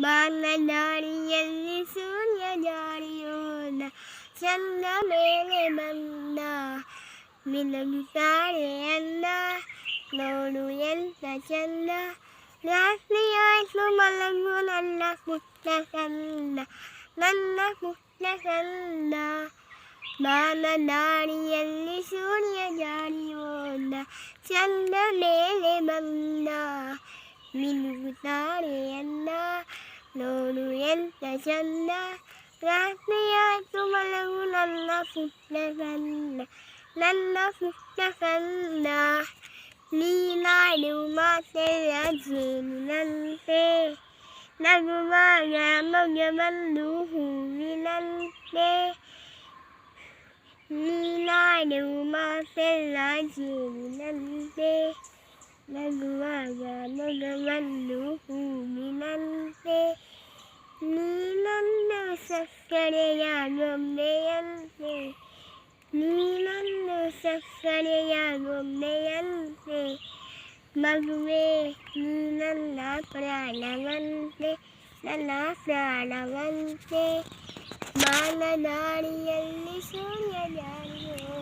ಬಾನದಾರಿಯಲ್ಲಿ ಸೂರ್ಯ ಜಾರಿಯೋದ ಚಂದ ಮೇಲೆ ಬಂದ ಮಿನುಗುತ್ತಾರೆ ಅಂದ ನೋಡು ಎಂತ ಚಂದ ರಾತ್ರಿಯಾಯ್ತು ಮಲಗು ನನ್ನ ಪುಟ್ಟ ಕಂದ ನನ್ನ ಪುಟ್ಟ ಕಂದ ಬಾನದಾರಿಯಲ್ಲಿ ಸೂರ್ಯ ಜಾರಿಯೋದ ಚಂದ ಮೇಲೆ ಬಂದ ಮಿನುಗುತ್ತಾರೆ ಅಂದ ನೋಡು ಎಂತ ಚಂದ ರಾತ್ರಿಯಾಯ್ತು ಮಲಗು ನನ್ನ ಪುಟ್ಟ ಕಂದ ನನ್ನ ಪುಟ್ಟ ಕಂದ ನೀನಾಡು ಮಾತೆಯ ಜೇನಿನಂತೆ ನಗುವಾಗ ಮಗ ಬಂದು ಹೂವಿನಂತೆ ನೀನಾಡು ಮಾತೆಲ್ಲ ಜೇನಿನಂತೆ ನಗುವಾಗ ಮಗ ಬಂದು ಹೂವಿನಂತೆ ನೀನನ್ನು ಸಕ್ಕರೆಯ ಗೊಂಬೆಯಂತೆ ನೀನನ್ನು ಸಕ್ಕರೆಯ ಗೊಂಬೆಯಂತೆ ಮಗುವೆ ನೀ ನನ್ನ ಪ್ರಾಣವಂತೆ ನನ್ನ ಪ್ರಾಣವಂತೆ ಬಾನದಾರಿಯಲ್ಲಿ ಸೂರ್ಯ ಜಾರಿಯೋ